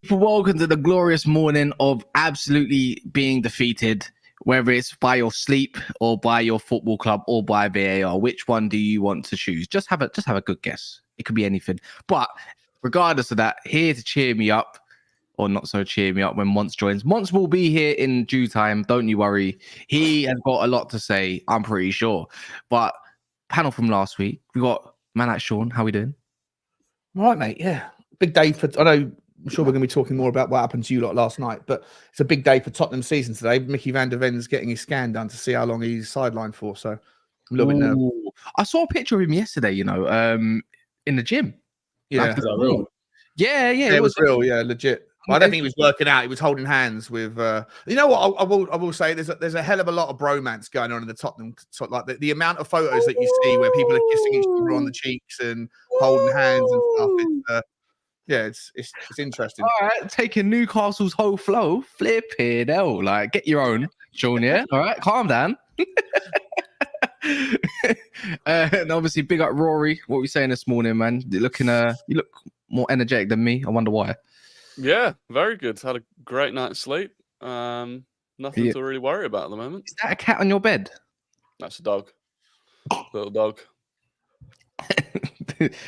Welcome to the glorious morning of absolutely being defeated, whether it's by your sleep or by your football club or by VAR. Which one do you want to choose? Just have a good guess. It could be anything. But regardless of that, here to cheer me up, or not so cheer me up when Monts joins. Monts will be here in due time. Don't you worry. He has got a lot to say, I'm pretty sure. But panel from last week, we got man like Sean. How we doing? All right, mate. Yeah. Big day for, I know, I'm sure we're going to be talking more about what happened to you lot last night, but it's a big day for Tottenham season today. Mickey van der Ven's getting his scan done to see how long he's sidelined for. So I'm a little bit nervous. I saw a picture of him yesterday, in the gym. Yeah. Is that real? Yeah, It was real. Yeah, legit. I don't think he was working out. He was holding hands with. You know what? I will say there's a hell of a lot of bromance going on in the Tottenham. Like the amount of photos that you see where people are kissing each other on the cheeks and holding hands and stuff. It's interesting. All right, taking Newcastle's whole flow, flipping hell. Like, get your own, Sean. Yeah, all right, calm down. And obviously, big up Rory. What were we saying this morning, man? You look more energetic than me. I wonder why. Yeah, very good. Had a great night's sleep. Nothing to really worry about at the moment. Is that a cat on your bed? That's a dog. Little dog.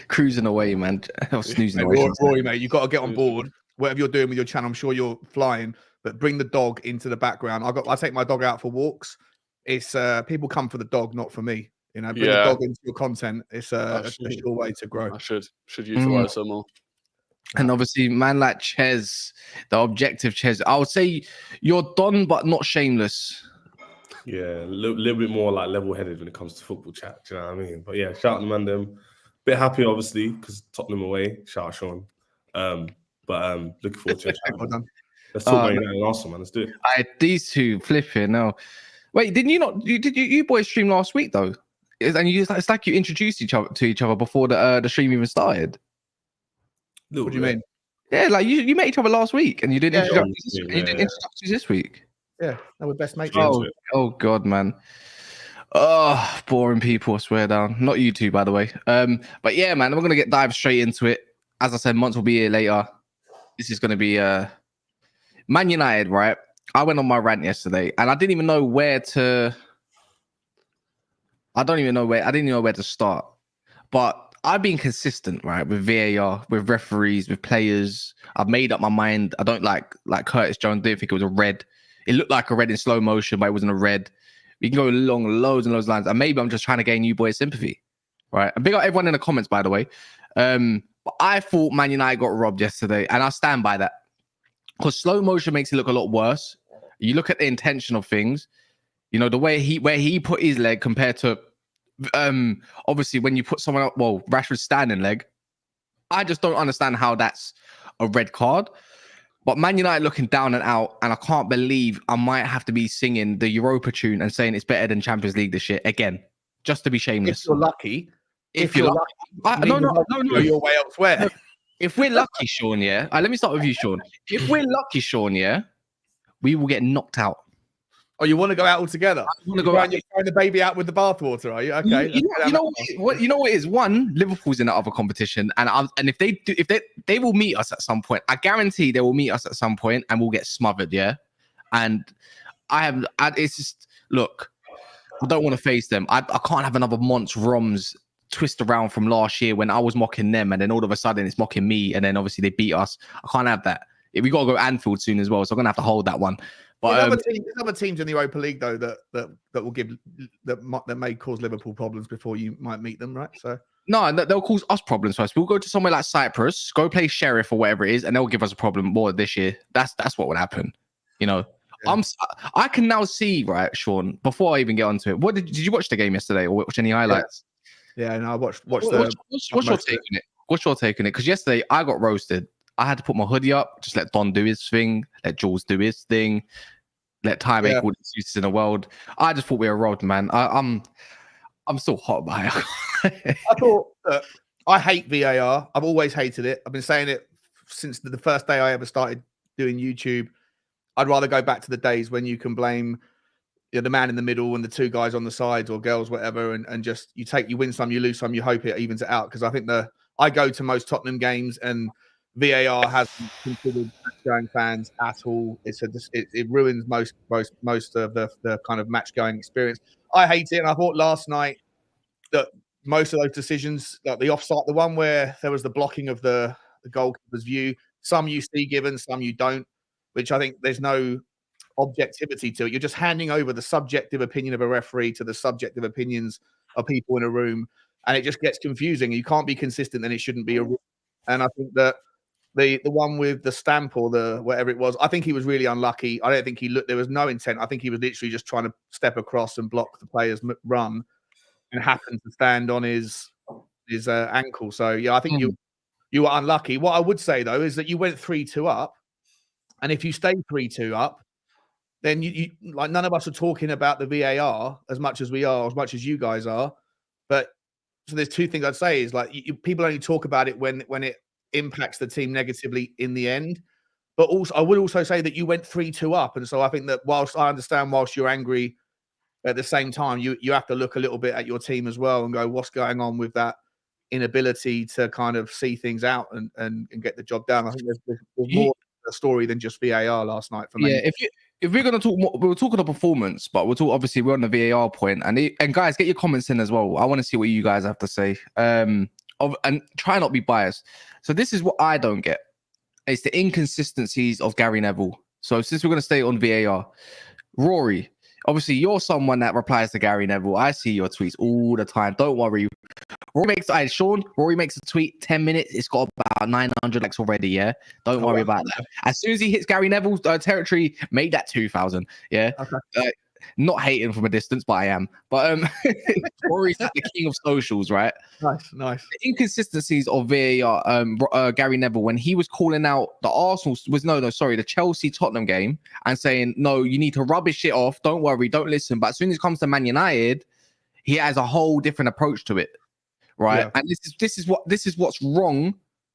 Cruising away, man. Snoozing away. Rory, mate, you've got to get on board. Whatever you're doing with your channel, I'm sure you're flying, but bring the dog into the background. I take my dog out for walks. It's people come for the dog, not for me. Bring the dog into your content. It's a sure way to grow. I should utilize some more. And obviously, man like Ches, the objective Ches, I would say you're done, but not shameless. Yeah, a little bit more like level-headed when it comes to football chat. Do you know what I mean? But yeah, shout out to man them. Bit happy, obviously, because Tottenham away. Shout out Sean. But looking forward to it. Let's talk about United and Arsenal, man. Let's do it. These two flipping. No, wait, didn't you not? You boys stream last week though? And it's like you introduced each other before the stream even started. What do you mean? Yeah, like you met each other last week, and you didn't introduce this week. Yeah, that was best mate. Oh God, man. Oh, boring people, I swear down. Not you two, by the way. But yeah, man, we're gonna dive straight into it. As I said, Monts will be here later. This is gonna be Man United, right? I went on my rant yesterday, and I didn't even know where to. I didn't even know where to start. But I've been consistent, right, with VAR, with referees, with players. I've made up my mind. I don't like Curtis Jones. Didn't think it was a red. It looked like a red in slow motion, but it wasn't a red. We can go along loads and loads of lines. And maybe I'm just trying to gain you boys' sympathy, right? And big up everyone in the comments, by the way. But I thought Man United got robbed yesterday, and I stand by that. Because slow motion makes it look a lot worse. You look at the intention of things, the way where he put his leg compared to obviously when you put someone up, Rashford's standing leg. I just don't understand how that's a red card. But Man United looking down and out, and I can't believe I might have to be singing the Europa tune and saying it's better than Champions League this year again, just to be shameless. If you're lucky. No. You're way elsewhere. No, if we're lucky, Sean, yeah. Let me start with you, Sean. If we're lucky, Sean, yeah, we will get knocked out. Oh, you want to go out altogether? I want to go out. You're throwing the baby out with the bathwater, are you? Okay. You know what it is? One, Liverpool's in the other competition, and if they will meet us at some point. I guarantee they will meet us at some point, and we'll get smothered. Yeah, and it's just look. I don't want to face them. I can't have another Monts Roms twist around from last year when I was mocking them, and then all of a sudden it's mocking me, and then obviously they beat us. I can't have that. We got to go Anfield soon as well, so I'm gonna have to hold that one. But there's other teams in the Europa League though that will give that may cause Liverpool problems before you might meet them, right? So no, they'll cause us problems first. We'll go to somewhere like Cyprus, go play Sheriff or whatever it is, and they'll give us a problem more this year. That's what would happen, Yeah. I can now see, right, Sean. Before I even get onto it, did you watch the game yesterday or watch any highlights? Yeah, no, I watched What's your take on it? What's your take on it? Because yesterday I got roasted. I had to put my hoodie up, just let Don do his thing, let Jules do his thing. let time make all the excuses in the world. I just thought we were robbed, man. I'm still hot by it. I thought I hate VAR. I've always hated it. I've been saying it since the first day I ever started doing YouTube. I'd rather go back to the days when you can blame the man in the middle and the two guys on the sides or girls, whatever, and just you win some, you lose some, you hope it evens it out. Because I think I go to most Tottenham games and VAR hasn't considered match-going fans at all. It ruins most of the kind of match-going experience. I hate it, and I thought last night that most of those decisions, like the offside, the one where there was the blocking of the goalkeeper's view, some you see given, some you don't, which I think there's no objectivity to it. You're just handing over the subjective opinion of a referee to the subjective opinions of people in a room, and it just gets confusing. You can't be consistent, and it shouldn't be a rule. And I think that the one with the stamp or the whatever it was, I think he was really unlucky. I don't think he looked. There was no intent. I think he was literally just trying to step across and block the player's run, and happened to stand on his ankle. So yeah, I think you were unlucky. What I would say though is that you went 3-2 up, and if you stay 3-2 up, then you like none of us are talking about the VAR as much as we are, as much as you guys are. But so there's two things I'd say is like people only talk about it when it impacts the team negatively in the end. But also, I would also say that you went 3-2 up, and so I think that whilst you're angry, at the same time you have to look a little bit at your team as well and go, what's going on with that inability to kind of see things out and get the job done. I think there's more a story than just VAR last night for me. Yeah, if we're gonna talk more, we were talking of performance, but obviously we're on the VAR point, and guys, get your comments in as well. I want to see what you guys have to say. And try not to be biased. So this is what I don't get. It's the inconsistencies of Gary Neville. So since we're gonna stay on VAR, Rory, obviously you're someone that replies to Gary Neville. I see your tweets all the time. Don't worry. Rory makes a tweet, 10 minutes, it's got about 900 likes already, yeah? Don't worry about that. As soon as he hits Gary Neville's territory, make that 2,000, yeah? Okay. Not hating from a distance, but I am. But Rory's the king of socials, right? Nice. The inconsistencies of VAR, Gary Neville, when he was calling out the Chelsea Tottenham game and saying, no, you need to rub his shit off. Don't worry, don't listen. But as soon as it comes to Man United, he has a whole different approach to it. Right, yeah. And this is what's wrong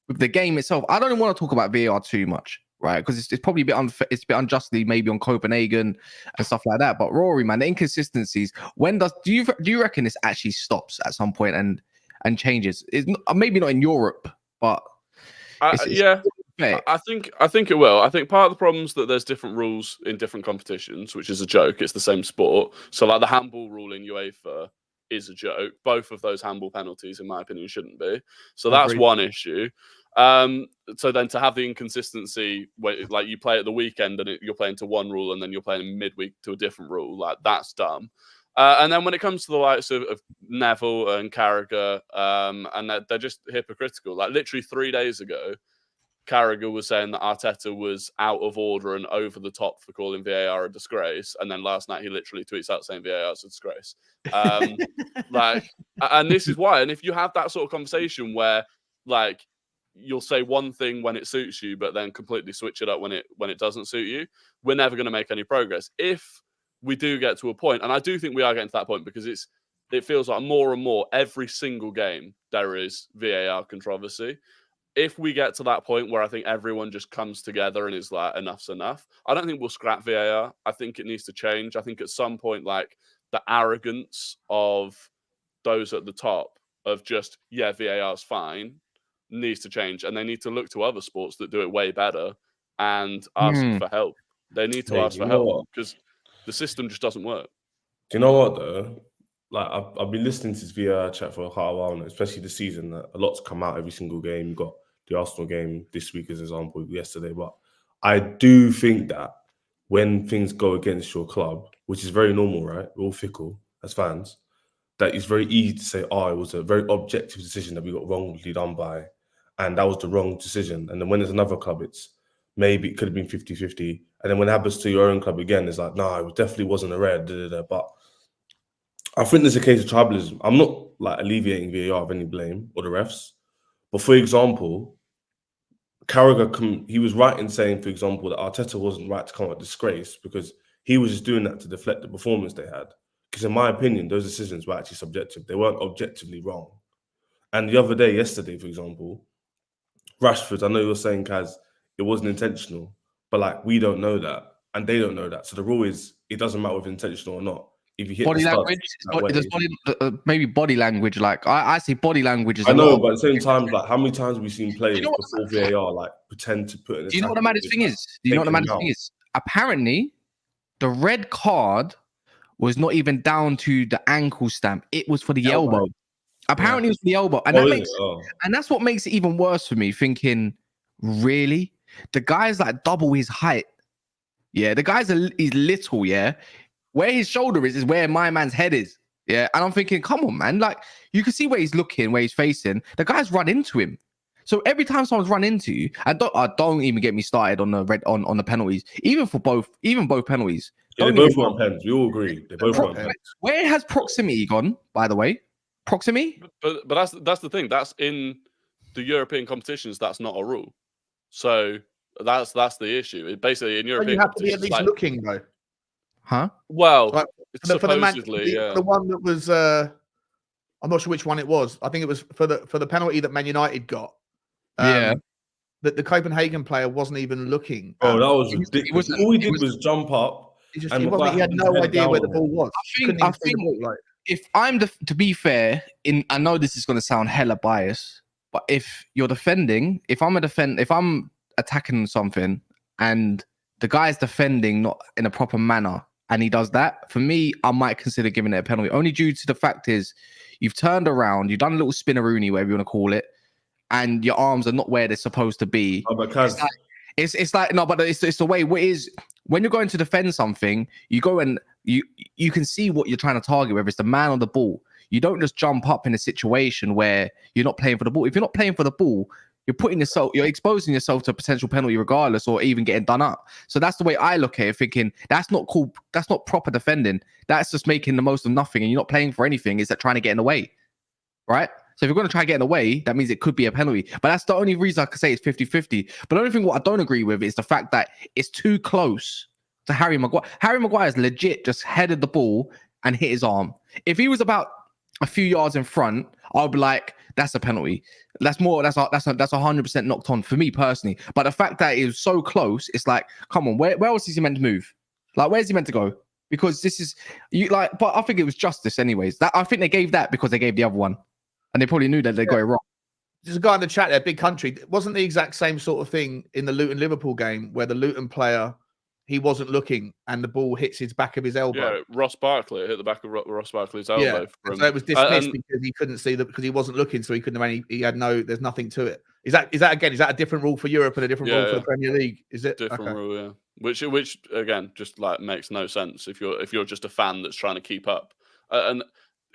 with the game itself. I don't even want to talk about VAR too much, right? Because it's probably a bit unfair, it's a bit unjustly maybe on Copenhagen and stuff like that. But Rory, man, the inconsistencies. Do you reckon this actually stops at some point and changes? It's maybe not in Europe, but yeah. I think it will. I think part of the problem is that there's different rules in different competitions, which is a joke. It's the same sport. So like the handball rule in UEFA is a joke. Both of those handball penalties, in my opinion, shouldn't be. So that's one issue. So then to have the inconsistency where like you play at the weekend and you're playing to one rule and then you're playing midweek to a different rule, like that's dumb. And then when it comes to the likes of Neville and Carragher, and they're just hypocritical. Like literally 3 days ago, Carragher was saying that Arteta was out of order and over the top for calling VAR a disgrace, and then last night he literally tweets out saying VAR is a disgrace. And this is why. And if you have that sort of conversation where, like, you'll say one thing when it suits you, but then completely switch it up when it doesn't suit you, we're never going to make any progress. If we do get to a point, and I do think we are getting to that point because it feels like more and more every single game there is VAR controversy. If we get to that point where I think everyone just comes together and is like, enough's enough, I don't think we'll scrap VAR. I think it needs to change. I think at some point, like the arrogance of those at the top of just, yeah, VAR's fine, needs to change. And they need to look to other sports that do it way better and ask for help. They need to ask for help because the system just doesn't work. Do you know what though? Like I've been listening to this VAR chat for quite a while now, especially this season. A lot's come out every single game. You got the Arsenal game this week as an example, yesterday. But I do think that when things go against your club, which is very normal, right? We're all fickle as fans, that it's very easy to say, it was a very objective decision that we got wrongly done by, and that was the wrong decision. And then when there's another club, it's maybe it could have been 50-50. And then when it happens to your own club again, it's like, no, it definitely wasn't a red. But I think there's a case of tribalism. I'm not like alleviating VAR of any blame or the refs. But for example, Carragher, he was right in saying, for example, that Arteta wasn't right to come out with disgrace because he was just doing that to deflect the performance they had. Because in my opinion, those decisions were actually subjective. They weren't objectively wrong. And the other day, yesterday, for example, Rashford, I know you're saying, Kaz, it wasn't intentional, but like we don't know that and they don't know that. So the rule is it doesn't matter if intentional or not. If you hit Body the studs language, that way, maybe body language. Like I see body language is. I a know, lot of- but at the same time, like how many times have we seen players know what- before VAR like pretend to put an Do you know what the attack maddest in, thing like, is? Do you know what the taking maddest them thing out? is? Apparently, the red card was not even down to the ankle stamp. It was for the elbow. Apparently, it was for the elbow, and Oh, that is makes it? Oh. and that's what makes it even worse for me. Thinking, really, the guy's like double his height. Yeah, the guy's he's little. Yeah, where his shoulder is where my man's head is. Yeah, and I'm thinking, come on, man. Like you can see where he's looking, where he's facing. The guy's run into him. So every time someone's run into you, don't even get me started on the on the penalties. Even both penalties. Yeah, they Don't get me both wrong. weren't pens. We all agree. They both weren't pens. Where has proximity gone? By the way, proximity. But that's the thing. That's in the European competitions. That's not a rule. So that's the issue. It basically in European You have to be at competitions, least like, looking though. Huh? well, Like, for supposedly, the one that was I'm not sure which one it was. I think it was for the penalty that Man United got. Yeah. That the Copenhagen player wasn't even looking. Oh, that was He ridiculous. wasn't- All he he did was- was jump up. He And had no idea where the ball was. I think if I'm to be fair, I know this is going to sound hella biased, but if you're defending, if I'm attacking something and the guy's defending not in a proper manner and he does that, for me, I might consider giving it a penalty. Only due to the fact is you've turned around, you've done a little spinneroonie, whatever you want to call it, and your arms are not where they're supposed to be. Oh, but Kaz, It's like no, but it's the way. What is when you're going to defend something, you go and you can see what you're trying to target, whether it's the man or the ball. You don't just jump up in a situation where you're not playing for the ball. If you're not playing for the ball, you're exposing yourself to a potential penalty regardless, or even getting done up. So that's the way I look at it, thinking that's not cool. That's not proper defending. That's just making the most of nothing, and you're not playing for anything. Is that trying to get in the way, right? So if you're going to try to get in the way, that means it could be a penalty. But that's the only reason I could say it's 50-50. But the only thing what I don't agree with is the fact that it's too close to Harry Maguire. Harry Maguire's legit just headed the ball and hit his arm. If he was about a few yards in front, I'd be like, that's a penalty. That's 100% knocked on for me personally. But the fact that it was so close, it's like, come on, where else is he meant to move? Like, where's he meant to go? Because this is but I think it was justice anyways. I think they gave that because they gave the other one. And they probably knew that they got it wrong. There's a guy in the chat there, big country. Wasn't the exact same sort of thing in the Luton Liverpool game where the Luton player, he wasn't looking and the ball hits his back of his elbow? Yeah, Ross Barkley hit the back of Ross Barkley's elbow. Yeah, so it was dismissed because he couldn't see because he wasn't looking, so he couldn't have there's nothing to it. Is that a different rule for Europe and a different rule for the Premier League? Is it different rule? Yeah, which again just like makes no sense if you're just a fan that's trying to keep up, and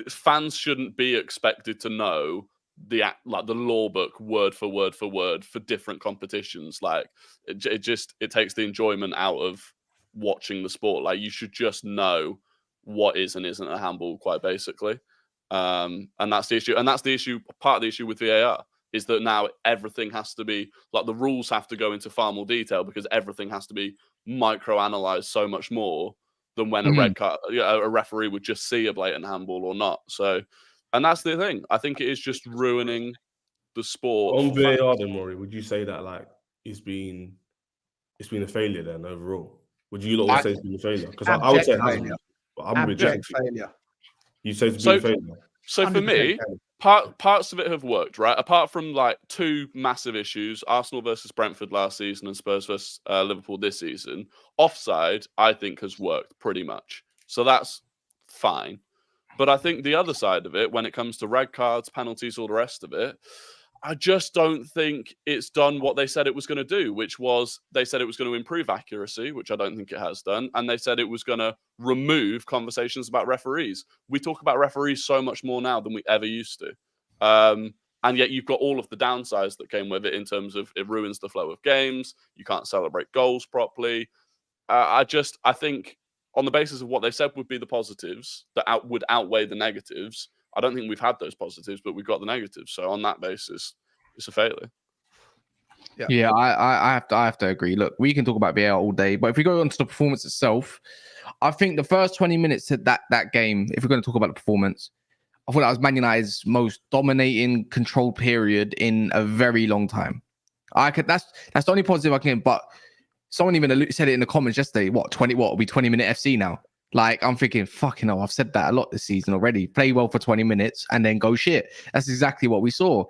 fans shouldn't be expected to know the law book word for word for different competitions. Like it takes the enjoyment out of watching the sport. Like you should just know what is and isn't a handball, quite basically. And that's the issue. And that's the issue. Part of the issue with VAR is that now everything has to be like the rules have to go into far more detail because everything has to be micro-analyzed so much more than when a red card, a referee would just see a blatant handball or not. So, and that's the thing. I think it is just ruining the sport. On VAR, then, Maury, would you say that like it's been a failure then overall? Would you lot say it's been a failure? Because I would say it hasn't. But I'm rejecting failure. You say it's been a failure. So for me, parts of it have worked, right? Apart from like two massive issues, Arsenal versus Brentford last season and Spurs versus Liverpool this season, offside, I think, has worked pretty much. So that's fine. But I think the other side of it, when it comes to red cards, penalties, all the rest of it, I just don't think it's done what they said it was going to do, which was they said it was going to improve accuracy, which I don't think it has done. And they said it was going to remove conversations about referees. We talk about referees so much more now than we ever used to. And yet you've got all of the downsides that came with it in terms of it ruins the flow of games. You can't celebrate goals properly. I think on the basis of what they said would be the positives that would outweigh the negatives. I don't think we've had those positives, but we've got the negatives. So on that basis, it's a failure. Yeah, I have to agree. Look, we can talk about VAR all day, but if we go on to the performance itself, I think the first 20 minutes of that game, if we're going to talk about the performance, I thought that was Man United's most dominating control period in a very long time. That's the only positive I can get. But someone even said it in the comments yesterday. What will be 20-minute FC now? Like, I'm thinking, fucking hell, I've said that a lot this season already. Play well for 20 minutes and then go shit. That's exactly what we saw.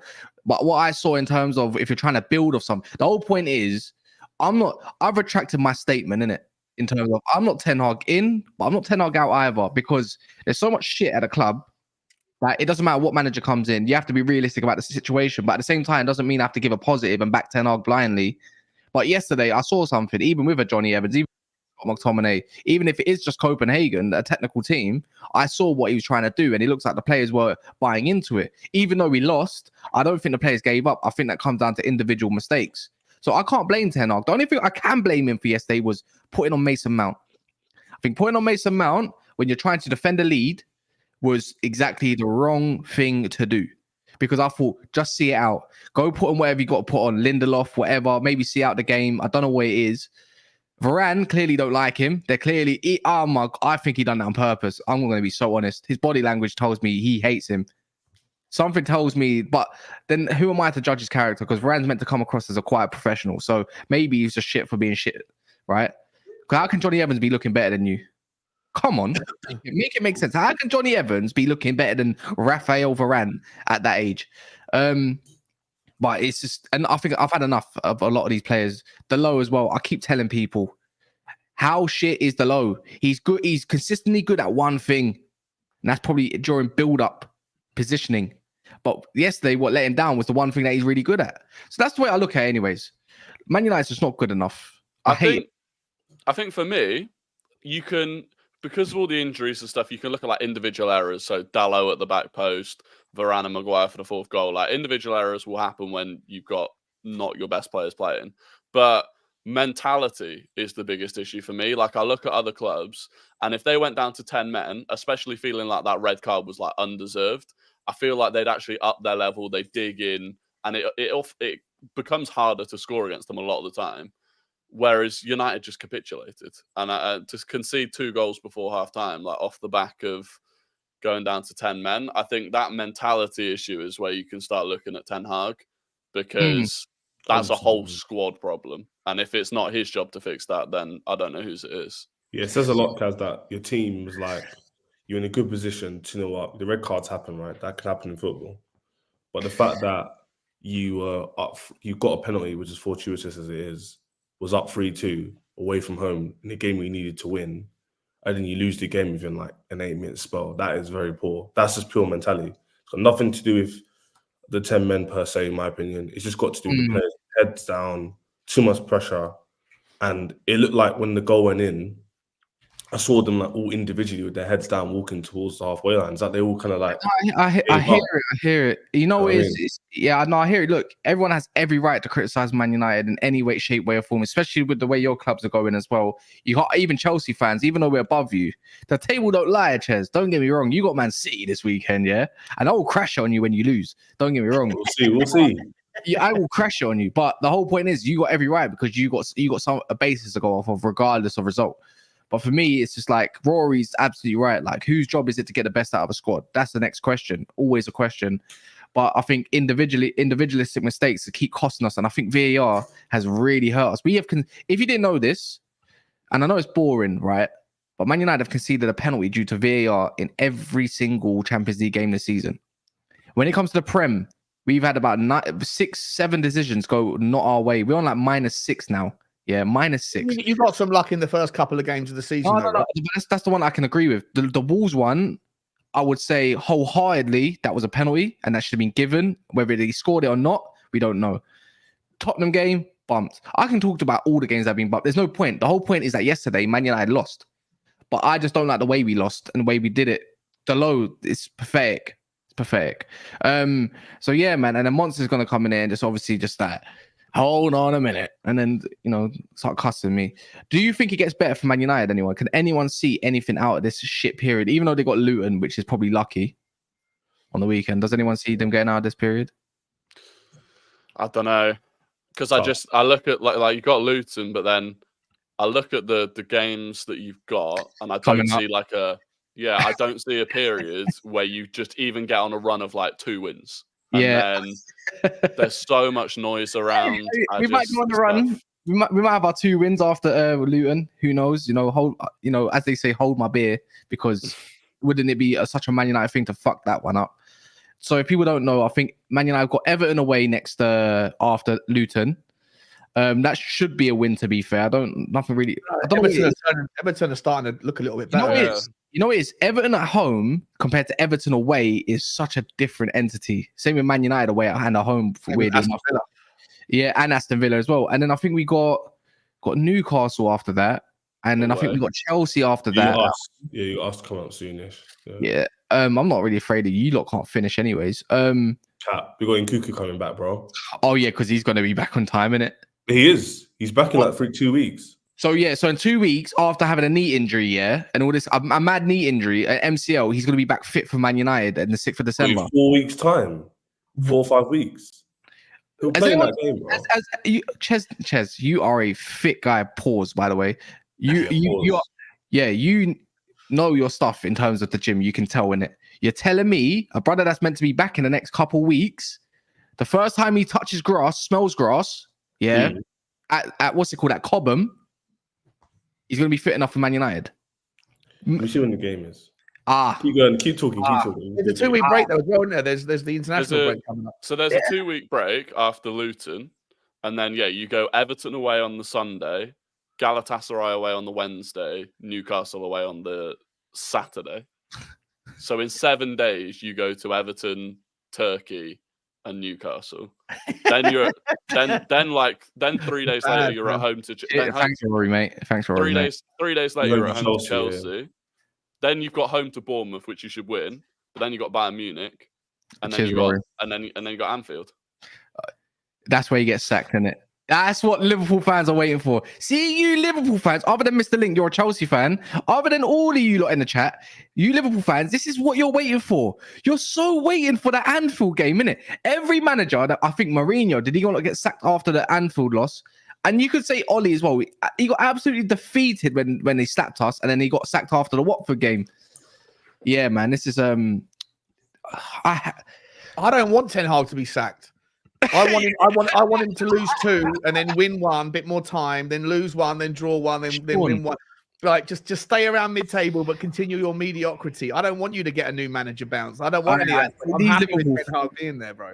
But what I saw in terms of if you're trying to build off something, the whole point is I've retracted my statement, innit? In terms of I'm not Ten Hag in, but I'm not Ten Hag out either, because there's so much shit at a club that it doesn't matter what manager comes in. You have to be realistic about the situation. But at the same time, it doesn't mean I have to give a positive and back Ten Hag blindly. But yesterday, I saw something, even with a Johnny Evans, even McTominay, even if it is just Copenhagen, a technical team, I saw what he was trying to do, and it looks like the players were buying into it. Even though we lost, I don't think the players gave up. I think that comes down to individual mistakes. So I can't blame Ten Hag. The only thing I can blame him for yesterday was putting on Mason Mount. I think putting on Mason Mount when you're trying to defend a lead was exactly the wrong thing to do. Because I thought, just see it out. Go put on whatever you got to put on, Lindelof, whatever. Maybe see out the game. I don't know what it is. Varane clearly don't like him. They're clearly, I think he done that on purpose. I'm going to be so honest. His body language tells me he hates him. Something tells me, but then who am I to judge his character? Because Varane's meant to come across as a quiet professional. So maybe he's just shit for being shit, right? How can Johnny Evans be looking better than you? Come on, make it make sense. How can Johnny Evans be looking better than Raphael Varane at that age? But it's just, and I think I've had enough of a lot of these players. The low as well. I keep telling people, how shit is the low? He's good. He's consistently good at one thing, and that's probably during build-up positioning. But yesterday, what let him down was the one thing that he's really good at. So that's the way I look at it anyways. Man United's just not good enough. I think for me, you can, because of all the injuries and stuff, you can look at like individual errors. So Dalot at the back post, Varane and Maguire for the fourth goal. Like individual errors will happen when you've got not your best players playing. But mentality is the biggest issue for me. Like I look at other clubs, and if they went down to 10 men, especially feeling like that red card was like undeserved, I feel like they'd actually up their level. They dig in, and it becomes harder to score against them a lot of the time. Whereas United just capitulated, and to concede 2 goals before half time, like off the back of going down to 10 men, I think that mentality issue is where you can start looking at Ten Hag, because that's a whole squad problem. And if it's not his job to fix that, then I don't know whose it is. Yeah, it says a lot, Kaz, that your team was like, you're in a good position to know what the red cards happen, right? That can happen in football. But the fact that you got a penalty, which is fortuitous as it is, was up 3-2 away from home in a game we needed to win, and then you lose the game within like an 8-minute spell. That is very poor. That's just pure mentality. It's got nothing to do with the 10 men per se, in my opinion. It's just got to do with the players' heads down, too much pressure. And it looked like when the goal went in, I saw them like all individually with their heads down, walking towards the halfway lines. Like they all kind of like. I hear it. You know, I hear it. Look, everyone has every right to criticize Man United in any way, shape, way, or form, especially with the way your clubs are going as well. You got even Chelsea fans, even though we're above you. The table don't lie, Ches. Don't get me wrong. You got Man City this weekend, yeah, and I will crash on you when you lose. Don't get me wrong. We'll see. Yeah, I will crash on you. But the whole point is, you got every right because you got a basis to go off of, regardless of result. But for me, it's just like Rory's absolutely right. Like, whose job is it to get the best out of a squad? That's the next question. Always a question. But I think individualistic mistakes keep costing us. And I think VAR has really hurt us. If you didn't know this, and I know it's boring, right? But Man United have conceded a penalty due to VAR in every single Champions League game this season. When it comes to the Prem, we've had about 6-7 decisions go not our way. We're on like -6 now. Yeah, -6. You got some luck in the first couple of games of the season. No. That's the one I can agree with. The Wolves one, I would say wholeheartedly that was a penalty and that should have been given. Whether they scored it or not, we don't know. Tottenham game, bumped. I can talk about all the games that have been bumped. There's no point. The whole point is that yesterday, Man United lost. But I just don't like the way we lost and the way we did it. The low is pathetic. It's pathetic. So yeah, man. And then Monster's going to come in there and just obviously just that. Hold on a minute, and then start cussing me. Do you think it gets better for Man United? Anyone? Can anyone see anything out of this shit period? Even though they got Luton, which is probably lucky on the weekend. Does anyone see them getting out of this period? I don't know. because I look at like you got Luton, but then I look at the games that you've got, and I don't see I don't see a period where you just even get on a run of like 2 wins. And then there's so much noise around. We might go on the run. We might have our 2 wins after Luton. Who knows? You know, as they say, hold my beer, because wouldn't it be such a Man United thing to fuck that one up? So if people don't know, I think Man United got Everton away next after Luton. That should be a win, to be fair. Everton are starting to look a little bit better. You know what it is? Everton at home compared to Everton away is such a different entity. Same with Man United away and at home. Weirdly enough. Yeah, and Aston Villa as well. And then I think we got Newcastle after that. And then I think we got Chelsea after that. You asked to come up soonish. Yeah. I'm not really afraid of you lot can't finish anyways. We got Nkuku coming back, bro. Oh yeah, because he's gonna be back on time, innit? He is. He's back in like 2 weeks. So yeah, so in 2 weeks after having a knee injury, and all this a mad knee injury, an MCL, he's gonna be back fit for Man United in the 6th of December. 4 weeks time, 4 or 5 weeks. He'll play in that game, bro. Ches, you are a fit guy. Pause, by the way. You know your stuff in terms of the gym. You can tell in it. You're telling me a brother that's meant to be back in the next couple weeks, the first time he touches grass, smells grass, at what's it called, at Cobham, he's going to be fit enough for Man United. Let me see when the game is. Keep going. Keep talking. There's a 2-week break though as well, isn't there? There's the international break coming up. So there's a 2-week break after Luton, and then you go Everton away on the Sunday, Galatasaray away on the Wednesday, Newcastle away on the Saturday. So in 7 days you go to Everton, Turkey, and Newcastle. Then you're then 3 days later you're at home to. Thanks for worrying, mate. Thanks for worrying. 3 days later you're at home to Chelsea. Yeah. Then you've got home to Bournemouth, which you should win. But then you got Bayern Munich, and then you got Anfield. That's where you get sacked, isn't it? That's what Liverpool fans are waiting for. See, you Liverpool fans, other than Mr. Link, you're a Chelsea fan. Other than all of you lot in the chat, you Liverpool fans, this is what you're waiting for. You're so waiting for the Anfield game, innit? Every manager, I think Mourinho, did he not get sacked after the Anfield loss? And you could say Ollie as well. He got absolutely defeated when they slapped us, and then he got sacked after the Watford game. Yeah, man, this is I don't want Ten Hag to be sacked. I want him to lose 2 and then win 1, bit more time, then lose 1, then draw 1, then win 1. Like just stay around mid-table, but continue your mediocrity. I don't want you to get a new manager bounce. I don't want any of that. I'm happy with Ten Hag being there, bro.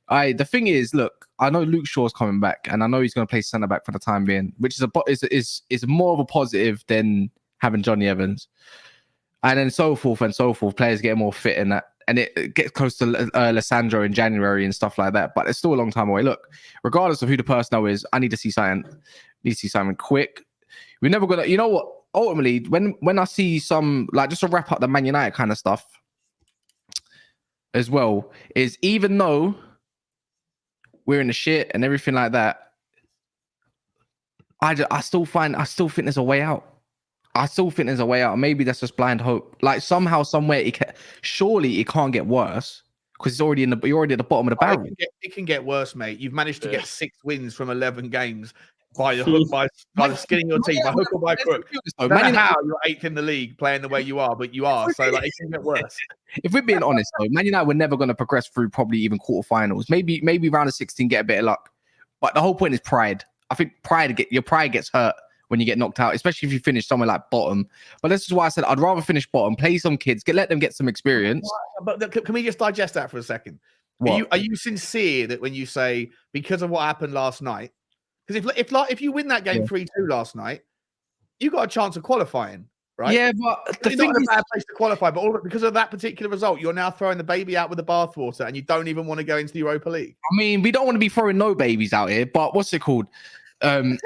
The thing is, look, I know Luke Shaw's coming back, and I know he's going to play centre back for the time being, which is more of a positive than having Johnny Evans, and then so forth and so forth. Players getting more fit in that. And it gets close to Lissandro in January and stuff like that. But it's still a long time away. Look, regardless of who the personnel is, I need to see something quick. We're never going to... You know what? Ultimately, when I see some... Like, just to wrap up the Man United kind of stuff as well, is even though we're in the shit and everything like that, I still think there's a way out. Maybe that's just blind hope. Like somehow, somewhere, surely it can't get worse because you're already at the bottom of the barrel. It can get worse, mate. You've managed to get 6 wins from 11 games by the hook, by the skin in your teeth, by hook or by crook. No matter how you're 8th in the league playing the way you are, but you are. So like, it can get worse. If we're being honest, though, Man United were never going to progress through probably even quarterfinals. Maybe round of 16, get a bit of luck. But the whole point is pride. I think your pride gets hurt when you get knocked out, especially if you finish somewhere like bottom. But this is why I said I'd rather finish bottom, play some kids, let them get some experience. But can we just digest that for a second? Are you sincere that when you say because of what happened last night? Because if you win that game 3-2 last night, you got a chance of qualifying, right? Yeah, but the thing is, a bad place to qualify. But because of that particular result, you're now throwing the baby out with the bathwater, and you don't even want to go into the Europa League. I mean, we don't want to be throwing no babies out here, but what's it called? No,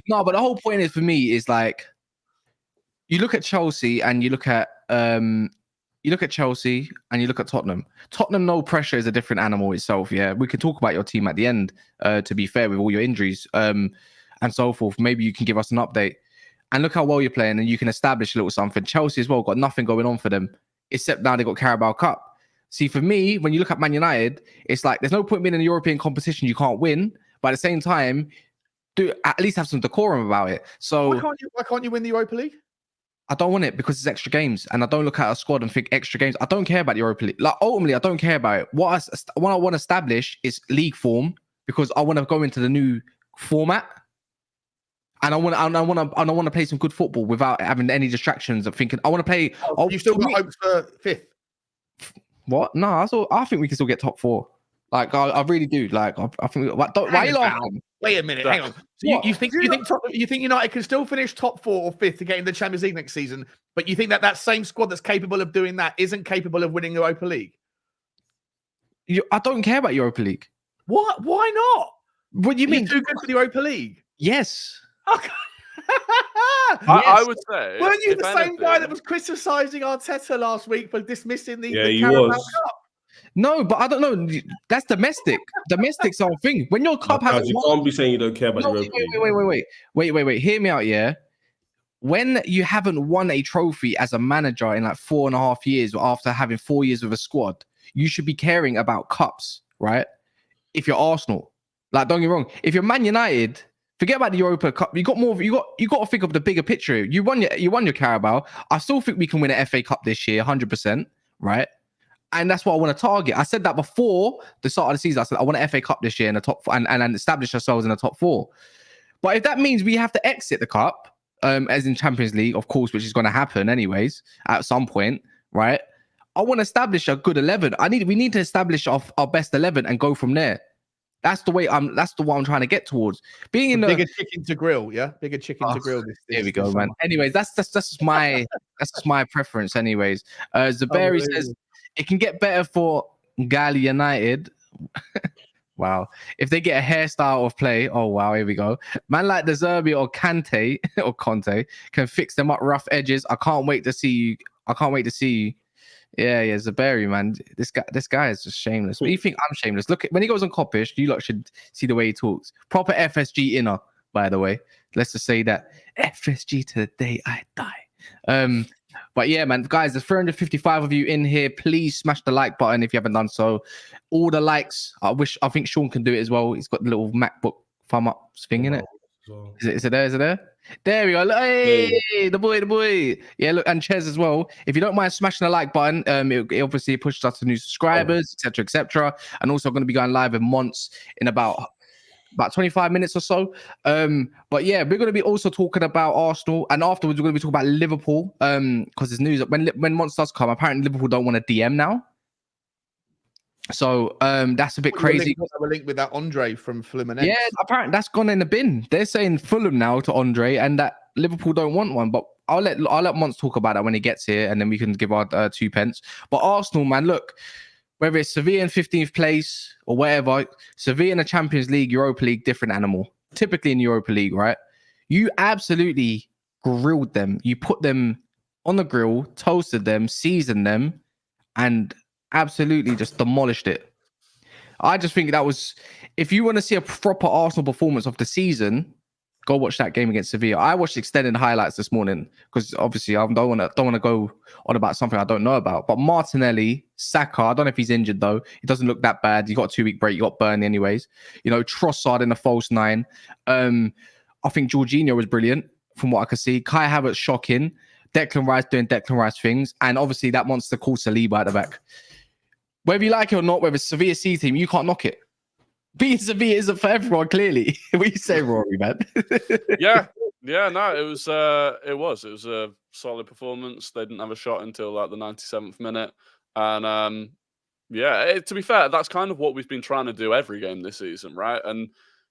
but the whole point is for me is like you look at Chelsea and you look at Chelsea and you look at Tottenham. Tottenham, no pressure, is a different animal itself. Yeah, we can talk about your team at the end. To be fair, with all your injuries and so forth, maybe you can give us an update and look how well you're playing, and you can establish a little something. Chelsea as well got nothing going on for them except now they got Carabao Cup. See, for me, when you look at Man United, it's like there's no point being in a European competition you can't win. but at the same time, do at least have some decorum about it. So why can't you win the Europa League? I don't want it because it's extra games, and I don't look at a squad and think extra games. I don't care about the Europa League. Like ultimately, I don't care about it. What I want to establish is league form because I want to go into the new format, and I want to play some good football without having any distractions of thinking. I want to play. You still got hopes for 5th? What? No, I think we can still get top 4. Like I really do. Like I think. Why are you laughing? Wait a minute, hang on. So you think United can still finish top 4 or 5th to get in the Champions League next season, but you think that same squad that's capable of doing that isn't capable of winning the Europa League? I don't care about Europa League. What? Why not? What do you mean? Too good for the Europa League? Yes. Okay. I would say. Weren't you the same guy that was criticising Arteta last week for dismissing the Carabao Cup? No, but I don't know. That's domestic. Domestic's our thing. When your club has, you can't be saying you don't care about the Europa League. Wait. Hear me out, yeah. When you haven't won a trophy as a manager in like 4.5 years, or after having 4 years with a squad, you should be caring about cups, right? If you're Arsenal, like don't get me wrong. If you're Man United, forget about the Europa Cup. You got to think of the bigger picture. You won your Carabao. I still think we can win an FA Cup this year, 100%, right? And that's what I want to target. I said that before the start of the season. I said I want an FA Cup this year in the top 4 and establish ourselves in the top 4. But if that means we have to exit the cup, as in Champions League, of course, which is going to happen anyways at some point, right? I want to establish a good 11. We need to establish our best 11 and go from there. That's the way I'm trying to get towards. Being in the bigger chicken to grill, yeah, bigger chicken to grill. There we go, man. Anyways, that's just my preference. Anyways, Zaberi says it can get better for Gal United. Wow. If they get a hairstyle of play, oh wow, here we go. Man like the Zerbi or Kante or Conte can fix them up rough edges. I can't wait to see you. Yeah, Zaberi, man. This guy is just shameless. What do you think? I'm shameless. Look, when he goes on Coppish, you lot should see the way he talks. Proper FSG inner, by the way. Let's just say that. FSG to the day I die. But yeah, man, guys, there's 355 of you in here. Please smash the like button if you haven't done so. All the likes. I think Sean can do it as well. He's got the little MacBook thumb up thing in it. Is it there? There we go. Hey, the boy. Yeah, look, and Ches as well. If you don't mind smashing the like button, it obviously pushes us to new subscribers, etc. And also going to be going live in Monts in about 25 minutes or so. But yeah, we're going to be also talking about Arsenal, and afterwards we're going to be talking about Liverpool. Because there's news that when Monts does come, apparently Liverpool don't want a DM now. So that's a bit crazy. Have a link with that Andre from Fluminense. Yeah, apparently that's gone in the bin. They're saying Fulham now to Andre, and that Liverpool don't want one. But I'll let Monts talk about that when he gets here, and then we can give our 2 pence. But Arsenal, man, look, whether it's Sevilla in 15th place or whatever, Sevilla in the Champions League, Europa League, different animal. Typically in Europa League, right? You absolutely grilled them. You put them on the grill, toasted them, seasoned them, and absolutely just demolished it. I just think that was, if you want to see a proper Arsenal performance of the season, go watch that game against Sevilla. I watched extended highlights this morning because obviously I don't want to go on about something I don't know about. But Martinelli, Saka, I don't know if he's injured though. He doesn't look that bad. You got a 2-week break. You got Burnley anyways. You know, Trossard in the false 9. I think Jorginho was brilliant from what I could see. Kai Havertz shocking. Declan Rice doing Declan Rice things, and obviously that monster called Saliba at the back. Whether you like it or not, whether it's Sevilla C team, you can't knock it. Being Sevilla isn't for everyone, clearly. What do you say, Rory, man? Yeah, no, it was a solid performance. They didn't have a shot until like the 97th minute. And to be fair, that's kind of what we've been trying to do every game this season, right? And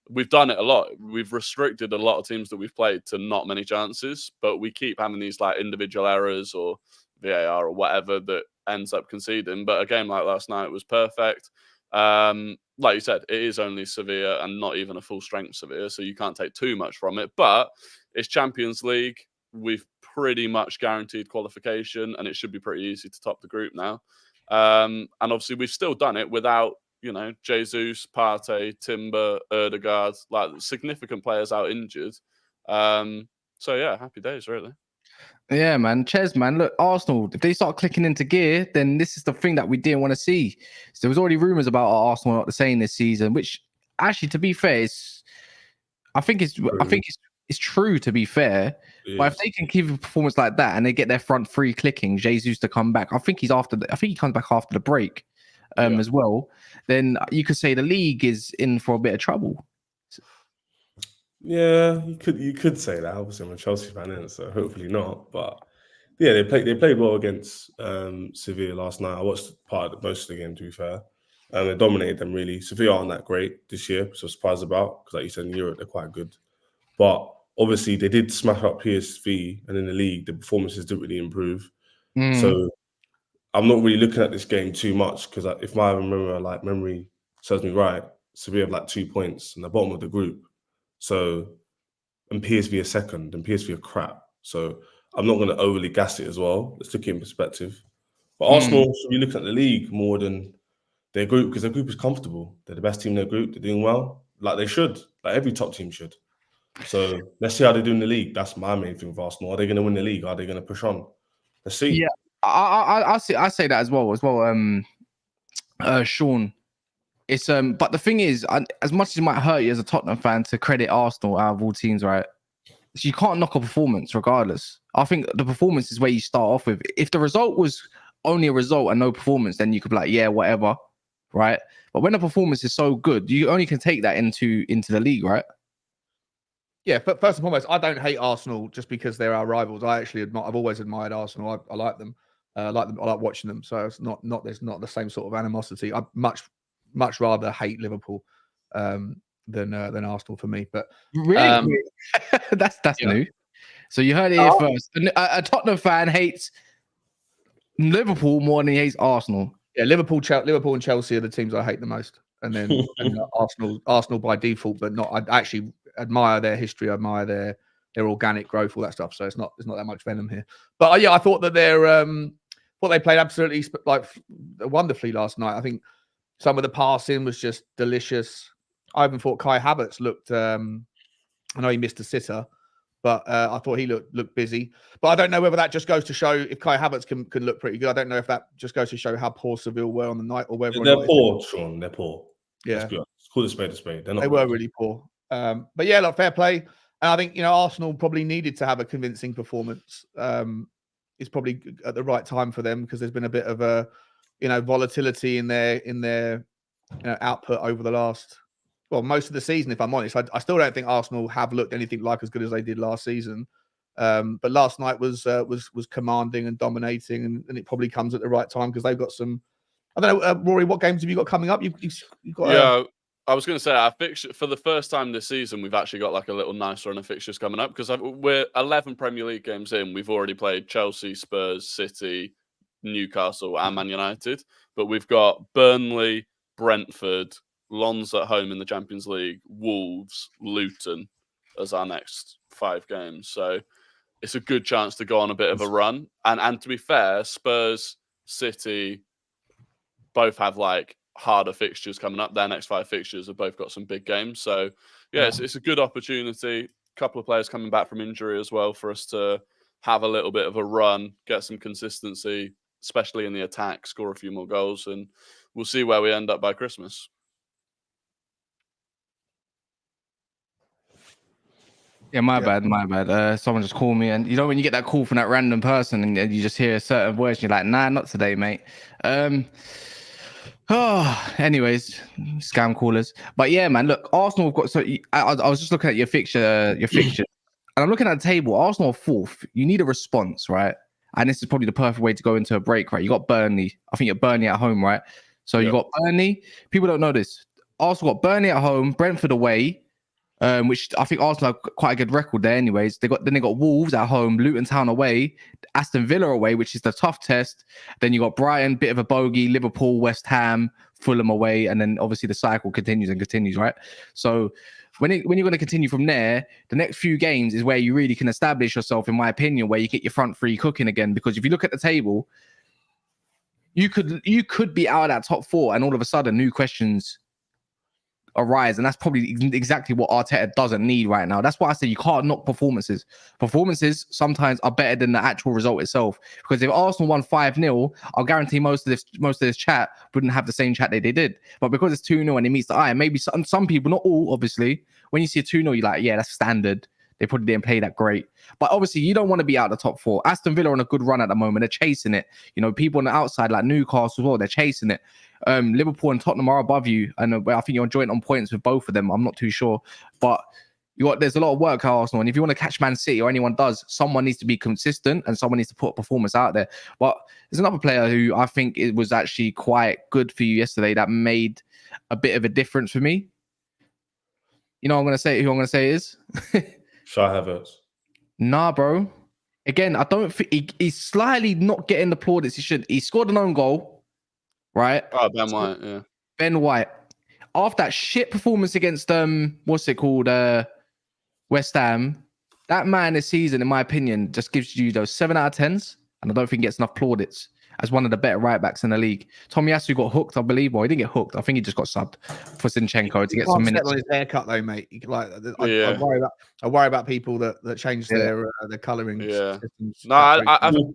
we've done it a lot. We've restricted a lot of teams that we've played to not many chances, but we keep having these like individual errors or VAR or whatever that ends up conceding. But a game like last night was perfect. Like you said, it is only Sevilla and not even a full strength Sevilla, so you can't take too much from it. But it's Champions League. We've pretty much guaranteed qualification, and it should be pretty easy to top the group now. And obviously, we've still done it without, Jesus, Partey, Timber, Erdegaard, like significant players out injured. So yeah, happy days, really. Yeah, man. Ches, man. Look, Arsenal, if they start clicking into gear, then this is the thing that we didn't want to see. So there was already rumours about Arsenal not the same this season, which actually, to be fair, I think it's true, to be fair. But if they can give a performance like that and they get their front three clicking, Jesus to come back, I think he comes back after the break, as well. Then you could say the league is in for a bit of trouble. Yeah, you could say that. Obviously, I'm a Chelsea fan, so hopefully not. But yeah, they played well against Sevilla last night. I watched most of the game, to be fair. They dominated them, really. Sevilla aren't that great this year, so I was surprised about, because like you said, in Europe, they're quite good. But obviously, they did smash up PSV, and in the league, the performances didn't really improve. So I'm not really looking at this game too much, because if my memory serves me right, Sevilla have like 2 points in the bottom of the group. So, and PSV are second, and PSV are crap. So I'm not going to overly gas it as well. Let's look it in perspective. But Arsenal should be looking at the league more than their group, because their group is comfortable. They're the best team in their group. They're doing well, like they should. Like every top team should. So let's see how they do in the league. That's my main thing with Arsenal. Are they going to win the league? Are they going to push on? Let's see. Yeah, I say that as well. Sean. It's but the thing is, as much as it might hurt you as a Tottenham fan to credit Arsenal out of all teams, right? So you can't knock a performance regardless. I think the performance is where you start off with. If the result was only a result and no performance, then you could be like, yeah, whatever, right? But when the performance is so good, you only can take that into the league, right? Yeah, but first and foremost, I don't hate Arsenal just because they're our rivals. I've always admired Arsenal. I like them. I like watching them. So it's there's not the same sort of animosity. I much rather hate Liverpool than Arsenal for me. But really, that's new. So you heard it here first. A Tottenham fan hates Liverpool more than he hates Arsenal. Yeah, Liverpool and Chelsea are the teams I hate the most, and then Arsenal by default. But not. I actually admire their history. I admire their organic growth, all that stuff. So it's not that much venom here. But yeah, I thought that they played absolutely wonderfully last night. I think some of the passing was just delicious. I even thought Kai Havertz looked. I know he missed a sitter, but I thought he looked busy. But I don't know whether that just goes to show if Kai Havertz can look pretty good. I don't know if that just goes to show how poor Seville were on the night, or whether they're poor, Sean. They're poor. Yeah, let's call it spade a spade. They were really poor. But yeah, fair play. And I think Arsenal probably needed to have a convincing performance. It's probably at the right time for them, because there's been a bit of a volatility in their output over the last most of the season. If I'm honest, I still don't think Arsenal have looked anything like as good as they did last season. But last night was commanding and dominating, and it probably comes at the right time because they've got some. I don't know, Rory. What games have you got coming up? You've got. I was going to say, our fixture for the first time this season, we've actually got like a little nice run of fixtures coming up, because we're 11 Premier League games in. We've already played Chelsea, Spurs, City, Newcastle, and Man United. But we've got Burnley, Brentford, Lens at home in the Champions League, Wolves, Luton as our next 5 games. So it's a good chance to go on a bit of a run. And to be fair, Spurs, City both have like harder fixtures coming up. Their next 5 fixtures have both got some big games. So yeah, it's a good opportunity. A couple of players coming back from injury as well for us to have a little bit of a run, get some consistency, especially in the attack, score a few more goals, and we'll see where we end up by Christmas. Yeah, my bad. Someone just called me, and when you get that call from that random person, and you just hear a certain voice, you're like, nah, not today, mate. Anyways, scam callers. But yeah, man, look, Arsenal have got. So I was just looking at your fixture, and I'm looking at the table. Arsenal are 4th. You need a response, right? And this is probably the perfect way to go into a break, right? You got Burnley. I think you're Burnley at home, right? So you got Burnley. People don't know this. Arsenal got Burnley at home, Brentford away, which I think Arsenal have quite a good record there. Anyways, they got Wolves at home, Luton Town away, Aston Villa away, which is the tough test. Then you got Brighton, bit of a bogey, Liverpool, West Ham, Fulham away, and then obviously the cycle continues, right? So when you're going to continue from there, the next few games is where you really can establish yourself, in my opinion, where you get your front 3 cooking again. Because if you look at the table, you could be out of that top 4, and all of a sudden new questions arise, and that's probably exactly what Arteta doesn't need right now. That's why I say you can't knock performances. Performances sometimes are better than the actual result itself. Because if Arsenal won 5-0, I'll guarantee most of this chat wouldn't have the same chat that they did. But because it's 2-0 and it meets the eye, and maybe some people, not all, obviously, when you see a 2-0, you're like, yeah, that's standard. They probably didn't play that great. But obviously, you don't want to be out of the top 4. Aston Villa are on a good run at the moment. They're chasing it. You know, people on the outside, like Newcastle as well, they're chasing it. Liverpool and Tottenham are above you. And I think you're joint on points with both of them. I'm not too sure. But there's a lot of work at Arsenal. And if you want to catch Man City or anyone does, someone needs to be consistent and someone needs to put a performance out there. But there's another player who I think it was actually quite good for you yesterday that made a bit of a difference for me. You know what I'm going to say? Who I'm going to say is? Shai Havertz. Nah, bro. Again, I don't think he's slightly not getting the plaudits he should. He scored an own goal, right? Oh, Ben White, yeah. Ben White. After that shit performance against what's it called? West Ham. That man this season, in my opinion, just gives you those 7 out of 10s, and I don't think he gets enough plaudits as one of the better right backs in the league. Tomiyasu got hooked, I believe. Well, he didn't get hooked. I think he just got subbed for Zinchenko to get some minutes. On his haircut though, mate. I worry about people that change their colouring. Yeah. Systems. No,